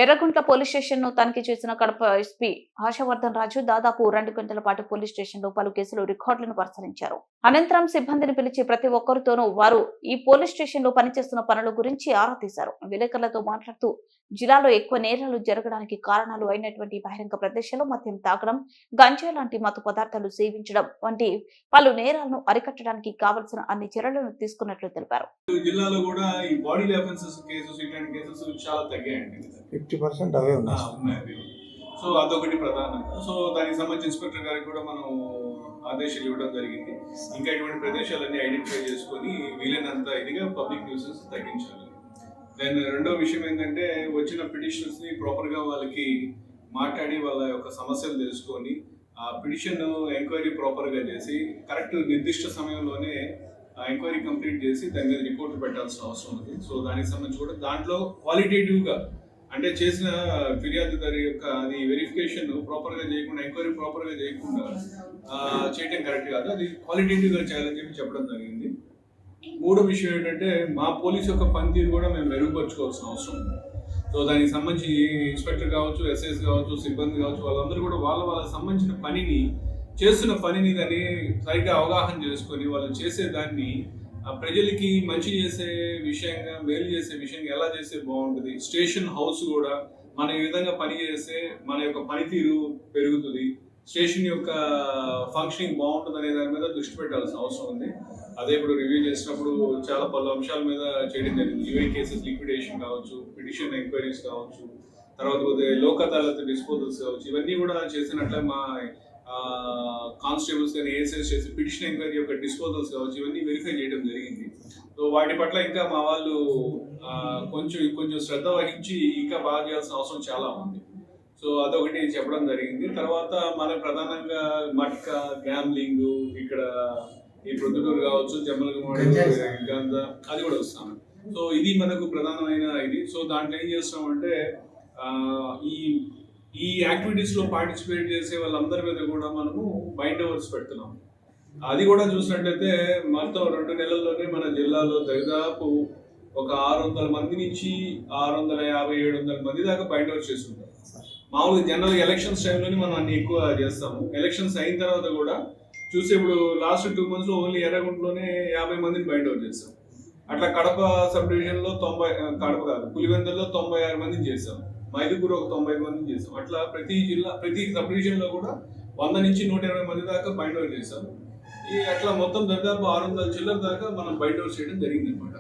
Yerraguntla police station ను తనిఖీ చేసిన కడప ఎస్పీ హర్షవర్ధన్ రాజు దాదాపు 2 గంటల పాటు పోలీస్ స్టేషన్ లో పలు కేసులు రికార్డులను పరిశీలించారు. అనంతరం సిబ్బందిని పిలిచి ప్రతి ఒక్కరితోనూ వారు ఈ పోలీస్ స్టేషన్ లో పనిచేస్తున్న పనుల గురించి ఆరా తీశారు. విలేకరులతో మాట్లాడుతూ జిల్లాలో ఎక్కువ నేరాలు జరగడానికి కారణాలు అయినటువంటి బహిరంగ ప్రదేశాల్లో మద్యం తాగడం, గంజాయి లాంటి మత్తు పదార్థాలు సేవించడం వంటి పలు నేరాలను అరికట్టడానికి కావలసిన అన్ని చర్యలను తీసుకున్నట్లు తెలిపారు. జిల్లాలో కూడా ఈ బాడీ ఆఫెన్సెస్ కేసెస్ ఇట్లాంటి కేసెస్ చాలా తగ్గాయండి. 50% అవే ఉన్నాయి. సో అదొకటి ప్రధానం. సో దానికి సంబంధించి ఇన్స్పెక్టర్ గారికి కూడా మనం ఆదేశాలు ఇవ్వడం జరిగింది. ఇంకా ఇటువంటి ప్రదేశాలన్నీ ఐడెంటిఫై చేసుకొని వీలైనంత ఇదిగా పబ్లిక్ న్యూసెన్స్ తగ్గించాలి. దెన్ రెండో విషయం ఏంటంటే వచ్చిన పిటిషన్స్ ని ప్రాపర్ గా వాళ్ళకి మాట్లాడి వాళ్ళ యొక్క సమస్యలు తెలుసుకొని ఆ పిటిషన్ ఎంక్వైరీ ప్రాపర్ గా చేసి కరెక్ట్ నిర్దిష్ట సమయంలోనే ఎంక్వైరీ కంప్లీట్ చేసి దాని మీద రిపోర్ట్ పెట్టాల్సిన అవసరం ఉంది. సో దానికి సంబంధించి కూడా దాంట్లో క్వాలిటేటివ్గా అంటే చేసిన ఫిర్యాదుదారి యొక్క అది వెరిఫికేషన్ ప్రాపర్గా చేయకుండా ఎంక్వైరీ ప్రాపర్గా చేయకుండా చేయడం కరెక్ట్ కాదు, అది క్వాలిటేటివ్గా చేయాలని చెప్పడం జరిగింది. మూడో విషయం ఏంటంటే మా పోలీస్ యొక్క పనితీరు కూడా మేము మెరుగుపరచుకోవాల్సిన అవసరం ఉంది. సో దానికి సంబంధించి ఇన్స్పెక్టర్ కావచ్చు, ఎస్ఐస్ కావచ్చు, సిబ్బంది కావచ్చు, వాళ్ళందరూ కూడా వాళ్ళకి సంబంధించిన పనిని చేస్తున్న పనిని దాన్ని సరిగ్గా అవగాహన చేసుకొని వాళ్ళు చేసే దాన్ని ప్రజలకి మంచి చేసే విషయంగా, మేలు చేసే విషయంగా ఎలా చేస్తే బాగుంటుంది. స్టేషన్ హౌస్ కూడా మన ఈ విధంగా పని చేస్తే మన యొక్క పనితీరు పెరుగుతుంది, స్టేషన్ యొక్క ఫంక్షనింగ్ బాగుంటుంది అనే దాని మీద దృష్టి పెట్టాల్సిన అవసరం ఉంది. అదే ఇప్పుడు రివ్యూ చేసినప్పుడు చాలా పలు అంశాల మీద చేయడం జరిగింది. యూఐ కేసెస్ లిక్విడేషన్ కావచ్చు, పిటిషన్ ఎంక్వైరీస్ కావచ్చు, తర్వాత లోక్ అదాలత్ డిస్పోజల్స్ కావచ్చు, ఇవన్నీ కూడా చేసినట్లే మా కానిస్టేబుల్స్ కానీ ఏఎస్ఐస్ చేసి పిటిషన్ ఎంక్వైరీ యొక్క డిస్పోజల్స్ కావచ్చు, ఇవన్నీ వెరిఫై చేయడం జరిగింది. సో వాటి పట్ల ఇంకా మా వాళ్ళు కొంచెం శ్రద్ధ వహించి ఇంకా బాగా చేయాల్సిన అవసరం చాలా ఉంది. సో అదొకటి చెప్పడం జరిగింది. తర్వాత మన ప్రధానంగా మట్కా, గ్యామ్లింగ్, ఇక్కడ ఈ ప్రొద్దుటూరు కావచ్చు, జమ్మలగూడ, అది కూడా వస్తాను. సో ఇది మనకు ప్రధానమైన ఇది. సో దాంట్లో ఏం చేస్తామంటే ఈ యాక్టివిటీస్ లో పార్టిసిపేట్ చేసే వాళ్ళందరి మీద కూడా మనము బైండ్ ఓవర్స్ పెడుతున్నాం. అది కూడా చూసినట్టయితే మొత్తం 2 నెలల్లోనే మన జిల్లాలో దాదాపు ఒక 600 మంది నుంచి 650-700 మంది దాకా బైండ్ ఓవర్స్ చేస్తుంటారు. మామూలుగా జనరల్ ఎలక్షన్స్ టైంలోనే మనం అన్ని ఎక్కువ చేస్తాము. ఎలక్షన్స్ అయిన తర్వాత కూడా చూసి ఇప్పుడు లాస్ట్ 2 months లో ఓన్లీ ఎర్రగుంటలోనే 50 మందిని బైండ్ ఓవర్ చేస్తాం. అట్లా కడప సబ్ డివిజన్ లో కడప కాదు, పులివెందుల్లో 96 మందిని చేస్తాం, మైదుకూరు ఒక 90 మందిని చేస్తాం. అట్లా ప్రతి సబ్ డివిజన్ లో కూడా 100 నుంచి 120 మంది దాకా బైండ్ ఓవర్ చేస్తాం. అట్లా మొత్తం దాదాపు 600 చిల్లర దాకా మనం బైండ్ ఓవర్ చేయడం జరిగింది అనమాట.